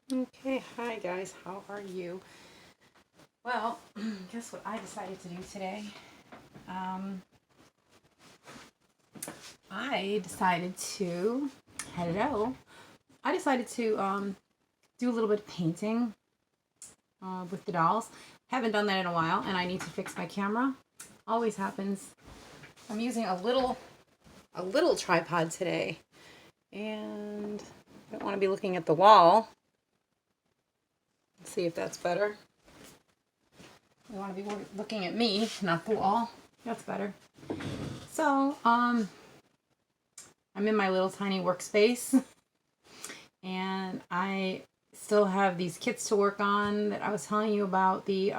Okay, hi guys, how are you? Well, guess what I decided to do today? Um, I decided to, hello, I decided to do a little bit of painting with the dolls. Haven't done that in a while, and I need to fix my camera. Always happens. I'm using a little tripod today, and I don't want to be looking at the wall. Let's see if that's better. I want to be looking at me, not the wall. That's better. So, I'm in my little tiny workspace and I still have these kits to work on that I was telling you about, the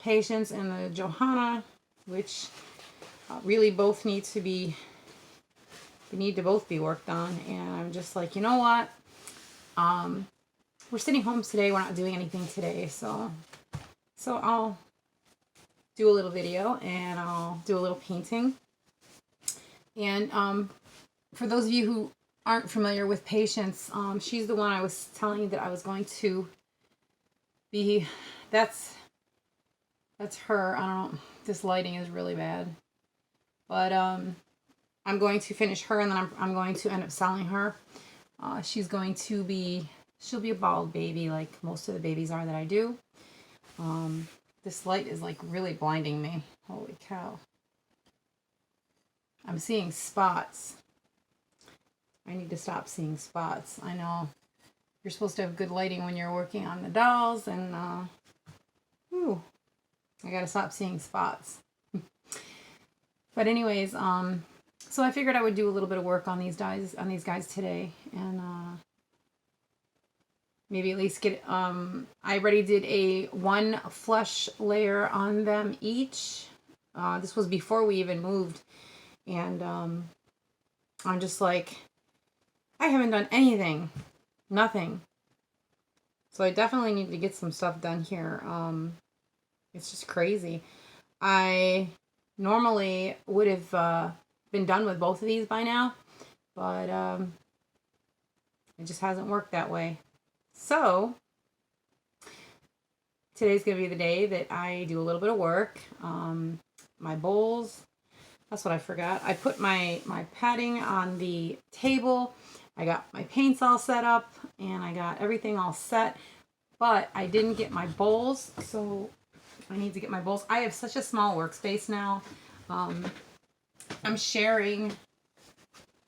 Patience and the Johanna, which really both need to be, they need to both be worked on. And I'm just like, you know what? We're sitting home today. We're not doing anything today. So I'll do a little video and I'll do a little painting. And for those of you who aren't familiar with Patience, she's the one I was telling you that I was going to be. That's her. I don't know. This lighting is really bad, but I'm going to finish her, and then I'm going to end up selling her. She's going to be. She'll be a bald baby, like most of the babies are that I do. This light is like really blinding me. Holy cow! I'm seeing spots. I need to stop seeing spots. I know you're supposed to have good lighting when you're working on the dolls, and ooh, I gotta stop seeing spots. But anyways, so I figured I would do a little bit of work on these guys today, and maybe at least get. I already did a one flush layer on them each. This was before we even moved, and I'm just like, I haven't done anything, nothing. So I definitely need to get some stuff done here. It's just crazy. I normally would have been done with both of these by now, but it just hasn't worked that way. So today's gonna be the day that I do a little bit of work. My bowls. That's what I forgot. I put my padding on the table. I got my paints all set up, and I got everything all set. But I didn't get my bowls, so I need to get my bowls. I have such a small workspace now. I'm sharing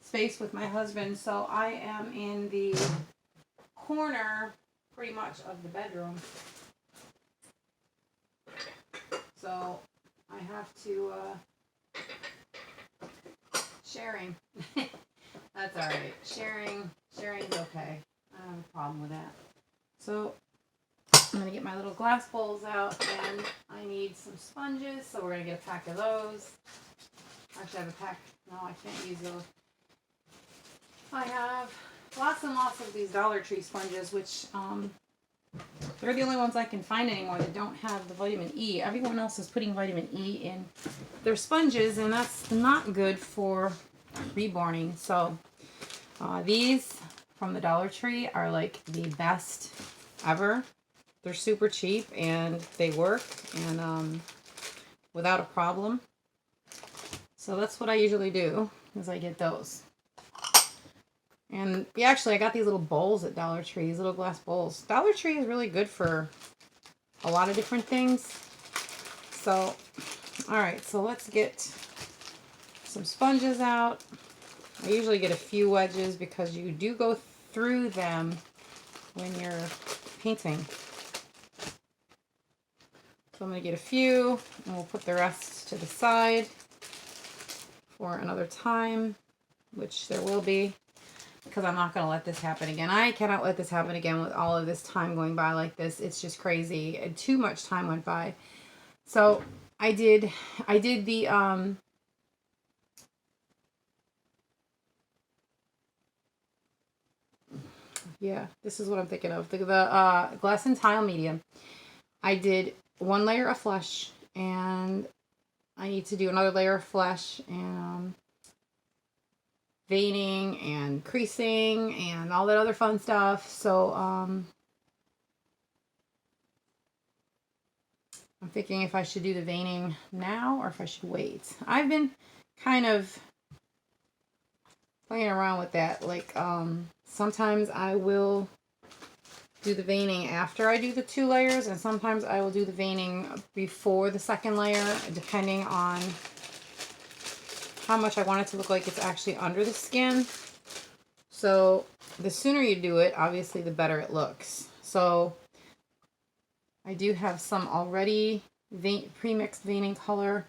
space with my husband, so I am in the corner pretty much of the bedroom. So I have to sharing. That's all right. Sharing's okay. I don't have a problem with that. So I'm gonna get my little glass bowls out, and I need some sponges. So we're gonna get a pack of those. Actually, I have a pack. No, I can't use those. I have lots and lots of these Dollar Tree sponges, which they're the only ones I can find anymore that don't have the vitamin E. Everyone else is putting vitamin E in their sponges, and that's not good for reborning. So these from the Dollar Tree are like the best ever. They're super cheap and they work, and without a problem. So that's what I usually do, is I get those. And yeah, actually, I got these little bowls at Dollar Tree, these little glass bowls. Dollar Tree is really good for a lot of different things. So, all right, so let's get some sponges out. I usually get a few wedges because you do go through them when you're painting. So I'm going to get a few, and we'll put the rest to the side for another time, which there will be, because I'm not going to let this happen again. I cannot let this happen again with all of this time going by like this. It's just crazy. And too much time went by. So I did the yeah, this is what I'm thinking of. The glass and tile medium. I did one layer of flesh, and I need to do another layer of flesh, and veining and creasing and all that other fun stuff. So I'm thinking if I should do the veining now or if I should wait. I've been kind of playing around with that. Like sometimes I will do the veining after I do the 2 layers, and sometimes I will do the veining before the second layer, depending on how much I want it to look like it's actually under the skin. So the sooner you do it, obviously the better it looks. So I do have some already pre-mixed veining color.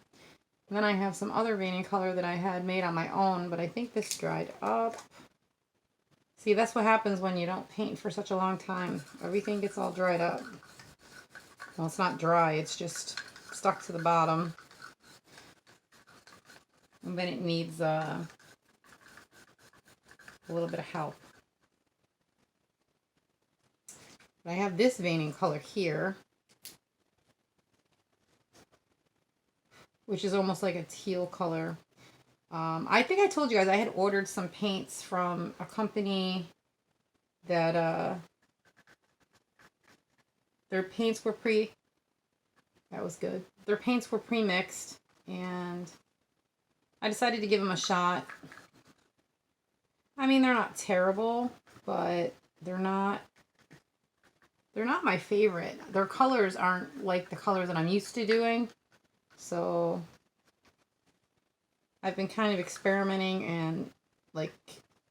And then I have some other veining color that I had made on my own, but I think this dried up. See, that's what happens when you don't paint for such a long time. Everything gets all dried up. Well, it's not dry, it's just stuck to the bottom. And then it needs a little bit of help. But I have this veining color here, which is almost like a teal color. I think I told you guys I had ordered some paints from a company that their paints were that was good. Their paints were pre-mixed, and I decided to give them a shot. I mean, they're not terrible, but they're not my favorite. Their colors aren't like the colors that I'm used to doing. So I've been kind of experimenting and like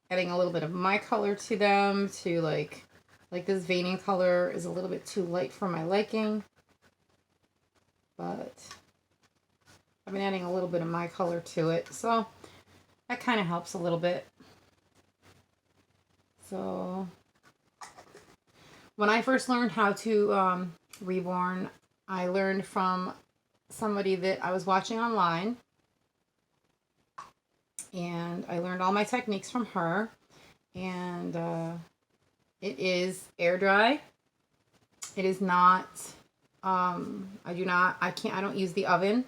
adding a little bit of my color to them to like this veining color is a little bit too light for my liking. But I've been adding a little bit of my color to it. So that kind of helps a little bit. So when I first learned how to reborn, I learned from somebody that I was watching online. And I learned all my techniques from her. And it is air dry. It is not, I don't use the oven.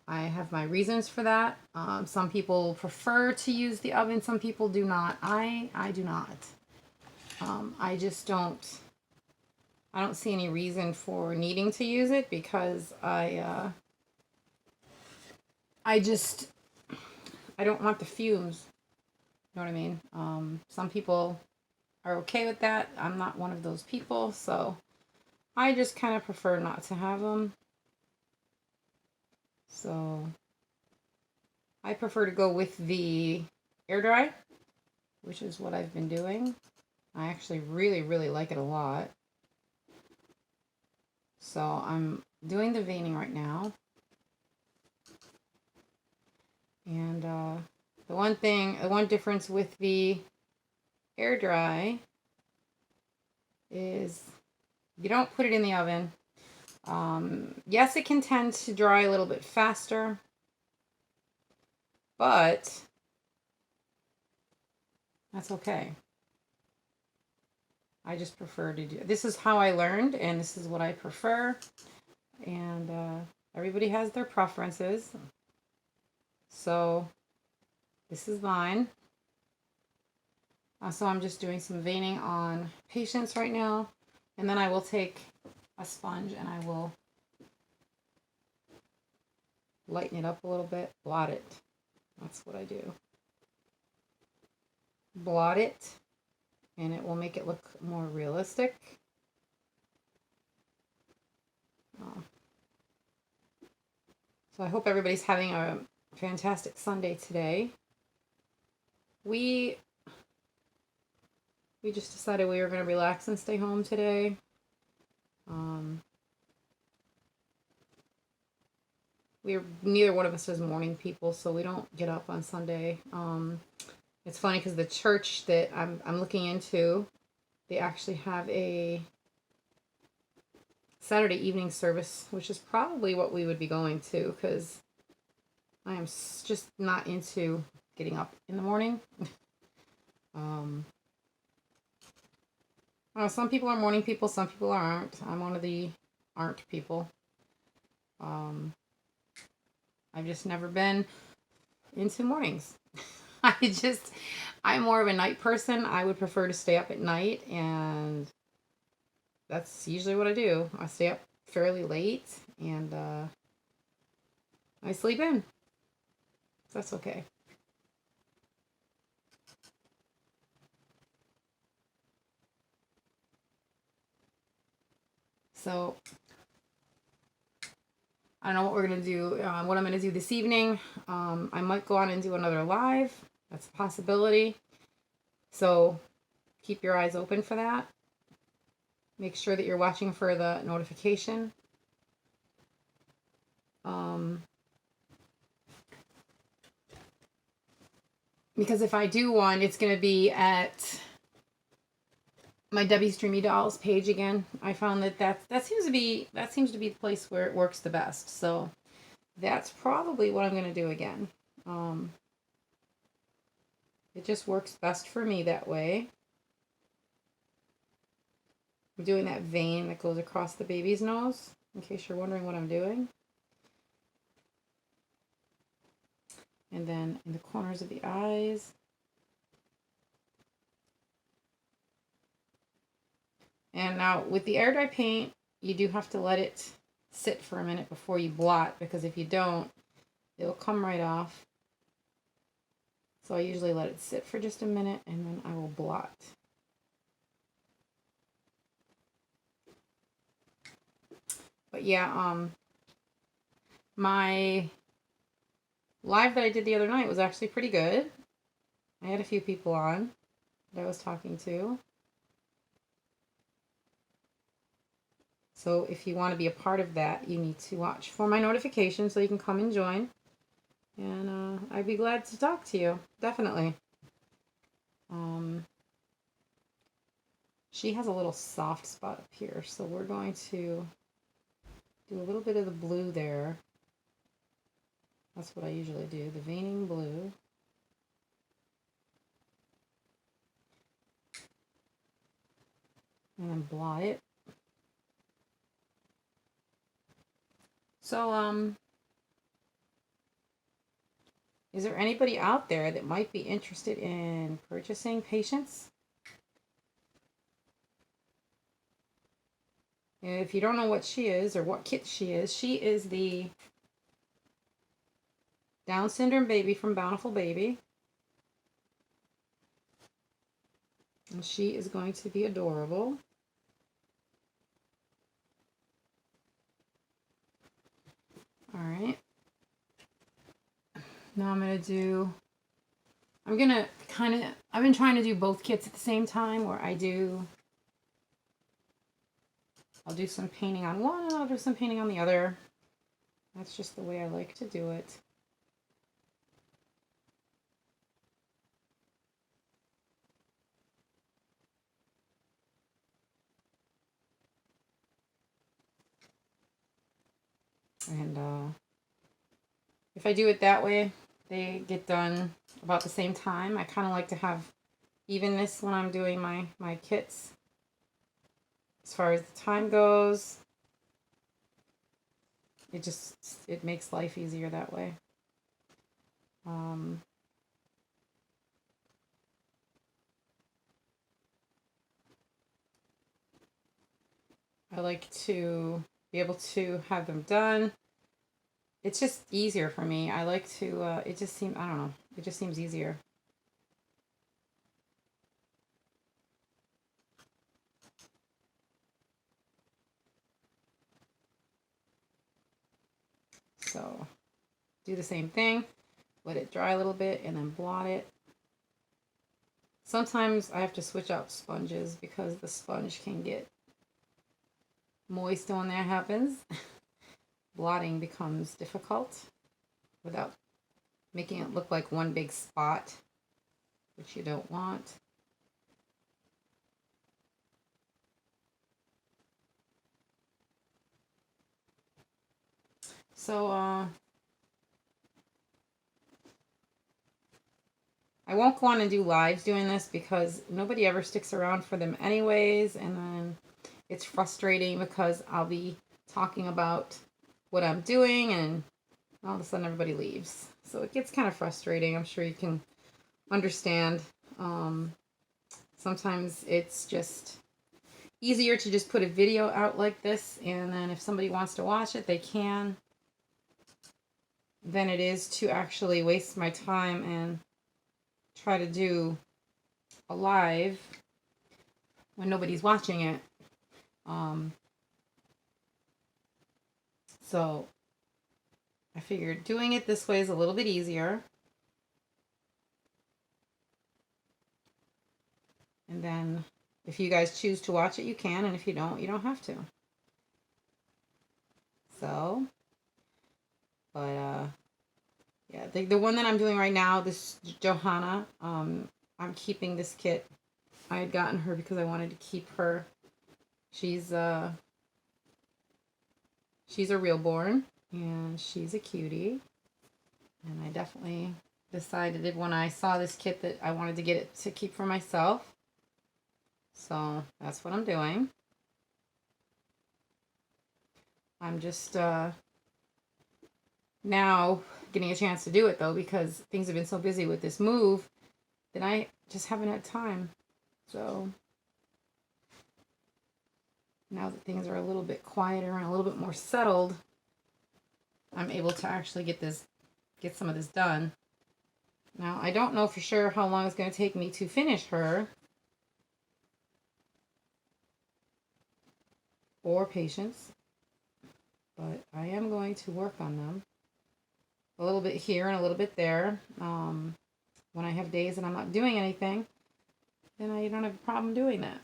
I have my reasons for that. Some people prefer to use the oven. Some people do not. I do not. I just don't. I don't see any reason for needing to use it because I don't want the fumes. You know what I mean? Some people are okay with that. I'm not one of those people, so I just kind of prefer not to have them. So I prefer to go with the air dry, which is what I've been doing. I actually really, really like it a lot. So I'm doing the veining right now. And the one difference with the air dry is you don't put it in the oven. Yes, it can tend to dry a little bit faster, but that's okay. I just prefer to do it. This is how I learned, and this is what I prefer. And everybody has their preferences. So this is mine. So I'm just doing some veining on patients right now. And then I will take a sponge and I will lighten it up a little bit. Blot it. That's what I do. Blot it. And it will make it look more realistic. So I hope everybody's having a fantastic Sunday today. We just decided we were going to relax and stay home today. Neither one of us is morning people, so we don't get up on Sunday. It's funny because the church that I'm looking into, they actually have a Saturday evening service, which is probably what we would be going to because I am just not into getting up in the morning. Some people are morning people, some people aren't. I'm one of the aren't people. I've just never been into mornings. I'm more of a night person. I would prefer to stay up at night, and that's usually what I do. I stay up fairly late, and I sleep in. That's okay. So I don't know what we're going to do, what I'm going to do this evening. I might go on and do another live. That's a possibility. So keep your eyes open for that. Make sure that you're watching for the notification. Because if I do one, it's going to be at my Debbie's Dreamy Dolls page again. I found that seems to be the place where it works the best. So that's probably what I'm going to do again. It just works best for me that way. I'm doing that vein that goes across the baby's nose, in case you're wondering what I'm doing. And then in the corners of the eyes. And now with the air dry paint, you do have to let it sit for a minute before you blot, because if you don't, it'll come right off. So I usually let it sit for just a minute and then I will blot. But yeah, my live that I did the other night was actually pretty good. I had a few people on that I was talking to. So if you want to be a part of that, you need to watch for my notifications so you can come and join. And I'd be glad to talk to you, definitely. She has a little soft spot up here, so we're going to do a little bit of the blue there. That's what I usually do, the veining blue. And then blot it. So, is there anybody out there that might be interested in purchasing Patience? If you don't know what she is or what kit she is the Down syndrome baby from Bountiful Baby. And she is going to be adorable. All right. Now I've been trying to do both kits at the same time, where I'll do some painting on one and I'll do some painting on the other. That's just the way I like to do it. And if I do it that way, they get done about the same time. I kind of like to have evenness when I'm doing my kits. As far as the time goes, it makes life easier that way. I like to be able to have them done. It's just easier for me. I like to, it just seems, I don't know, it just seems easier. So, do the same thing. Let it dry a little bit and then blot it. Sometimes I have to switch out sponges because the sponge can get moist when that happens. Blotting becomes difficult without making it look like one big spot, which you don't want. So, I won't go on and do lives doing this because nobody ever sticks around for them anyways, and then it's frustrating because I'll be talking about what I'm doing and all of a sudden everybody leaves. So it gets kind of frustrating. I'm sure you can understand. Sometimes it's just easier to just put a video out like this, and then if somebody wants to watch it, they can, than it is to actually waste my time and try to do a live when nobody's watching it. So I figured doing it this way is a little bit easier. And then if you guys choose to watch it, you can, and if you don't, you don't have to. So, but yeah, the one that I'm doing right now, this Johanna, I'm keeping this kit. I had gotten her because I wanted to keep her. She's a realborn, and she's a cutie. And I definitely decided when I saw this kit that I wanted to get it to keep for myself. So that's what I'm doing. I'm just now getting a chance to do it though, because things have been so busy with this move that I just haven't had time. So now that things are a little bit quieter and a little bit more settled, I'm able to actually get some of this done. Now, I don't know for sure how long it's going to take me to finish her, or patience, but I am going to work on them a little bit here and a little bit there. When I have days that I'm not doing anything, then I don't have a problem doing that.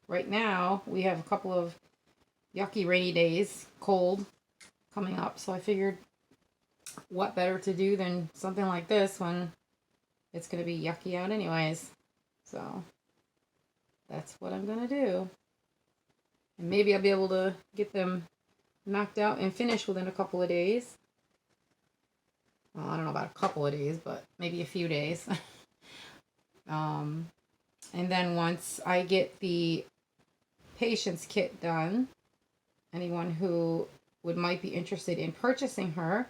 Right now, we have a couple of yucky rainy days, cold, coming up, so I figured what better to do than something like this when it's going to be yucky out anyways. So that's what I'm going to do. And maybe I'll be able to get them knocked out and finished within a couple of days. Well, I don't know about a couple of days, but maybe a few days. And then once I get the patience kit done, anyone who might be interested in purchasing her,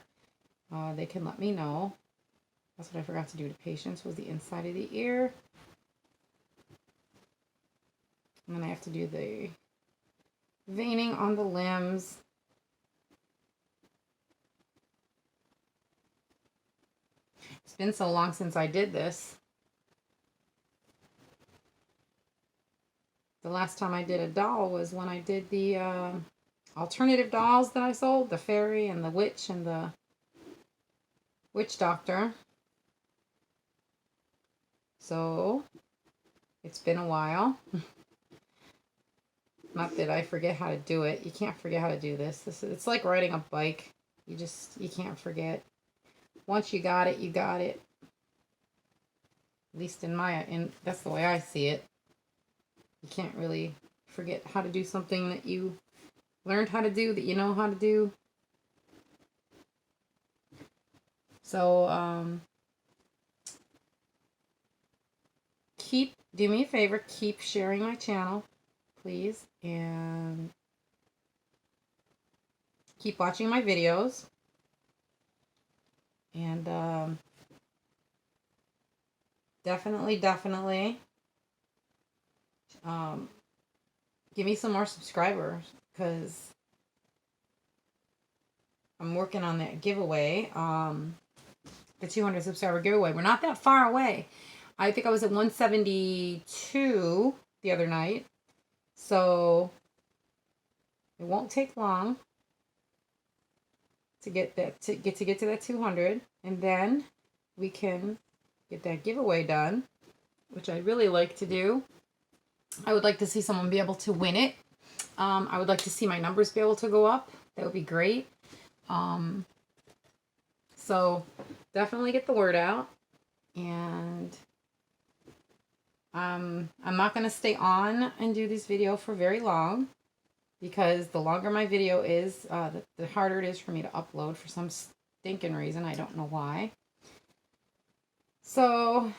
they can let me know. That's what I forgot to do to patience, was the inside of the ear. And then I have to do the veining on the limbs. It's been so long since I did this. The last time I did a doll was when I did the alternative dolls that I sold, the fairy and the witch and the witch doctor. So it's been a while. Not that I forget how to do it. You can't forget how to do this. It's like riding a bike. You can't forget. Once you got it, you got it. At least that's the way I see it. You can't really forget how to do something that you learned how to do, that you know how to do. So, do me a favor, keep sharing my channel, please, and keep watching my videos. And definitely give me some more subscribers, because I'm working on that giveaway, the 200 subscriber giveaway. We're not that far away. I think I was at 172 the other night, so it won't take long to get to that 200, and then we can get that giveaway done, which I'd really like to do. I would like to see someone be able to win it. I would like to see my numbers be able to go up. That would be great. So definitely get the word out. And I'm not going to stay on and do this video for very long, because the longer my video is, the harder it is for me to upload for some stinking reason. I don't know why. So,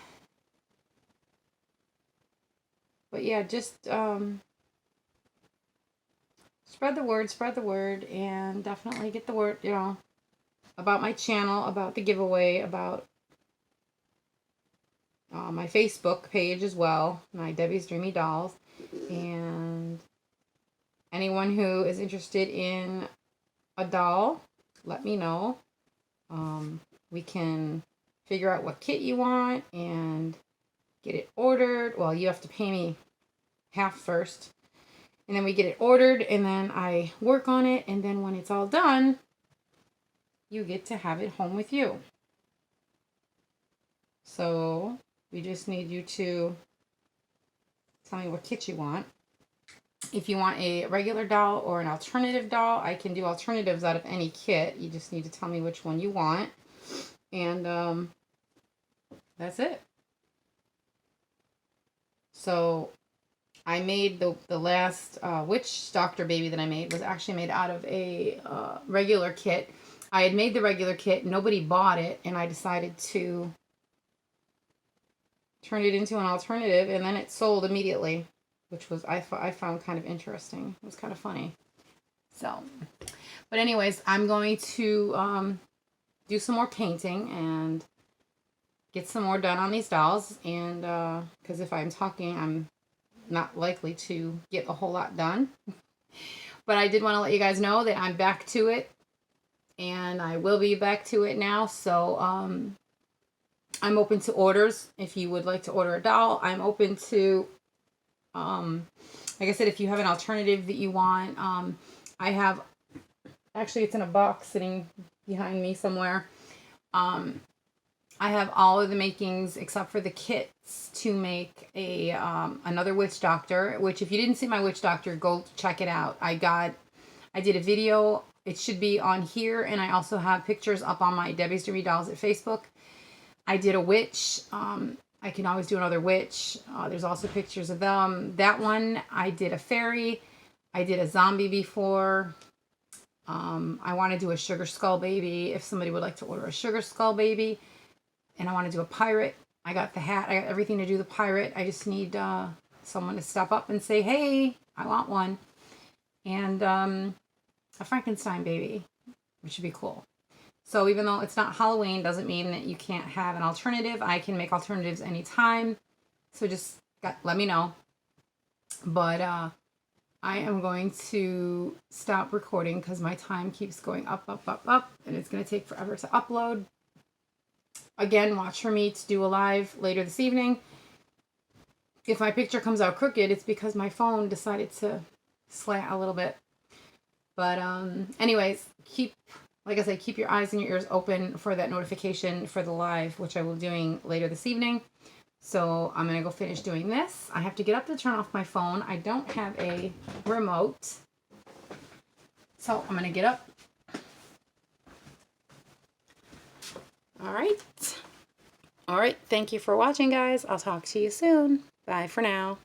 but yeah, just spread the word, and definitely get the word, about my channel, about the giveaway, about my Facebook page as well, my Debbie's Dreamy Dolls. And anyone who is interested in a doll, let me know. We can figure out what kit you want and get it ordered. Well, you have to pay me half first. And then we get it ordered, and then I work on it, and then when it's all done, you get to have it home with you. So we just need you to tell me what kit you want. If you want a regular doll or an alternative doll, I can do alternatives out of any kit. You just need to tell me which one you want. And that's it. So I made the last witch doctor baby that I made was actually made out of a regular kit. I had made the regular kit. Nobody bought it, and I decided to turn it into an alternative, and then it sold immediately, which was I found kind of interesting. It was kind of funny. So, but anyways, I'm going to do some more painting and get some more done on these dolls, and because if I'm talking, I'm not likely to get a whole lot done. But I did want to let you guys know that I'm back to it, and I will be back to it now. So I'm open to orders. If you would like to order a doll, I'm open to like I said, if you have an alternative that you want, I have, actually it's in a box sitting behind me somewhere. I have all of the makings except for the kits to make a another witch doctor, which if you didn't see my witch doctor, go check it out. I did a video. It should be on here, and I also have pictures up on my Debbie's Dreamy Dolls at Facebook. I did a witch. I can always do another witch. There's also pictures of them. That one, I did a fairy. I did a zombie before. I want to do a sugar skull baby if somebody would like to order a sugar skull baby. And I want to do a pirate. I got the hat. I got everything to do the pirate. I just need someone to step up and say, hey, I want one. And a Frankenstein baby, which would be cool. So even though it's not Halloween, doesn't mean that you can't have an alternative. I can make alternatives anytime. So just let me know. But I am going to stop recording because my time keeps going up. And it's going to take forever to upload. Again, watch for me to do a live later this evening. If my picture comes out crooked, it's because my phone decided to slant a little bit. But anyways, like I said, keep your eyes and your ears open for that notification for the live, which I will be doing later this evening. So I'm going to go finish doing this. I have to get up to turn off my phone. I don't have a remote. So I'm going to get up. All right. Thank you for watching, guys. I'll talk to you soon. Bye for now.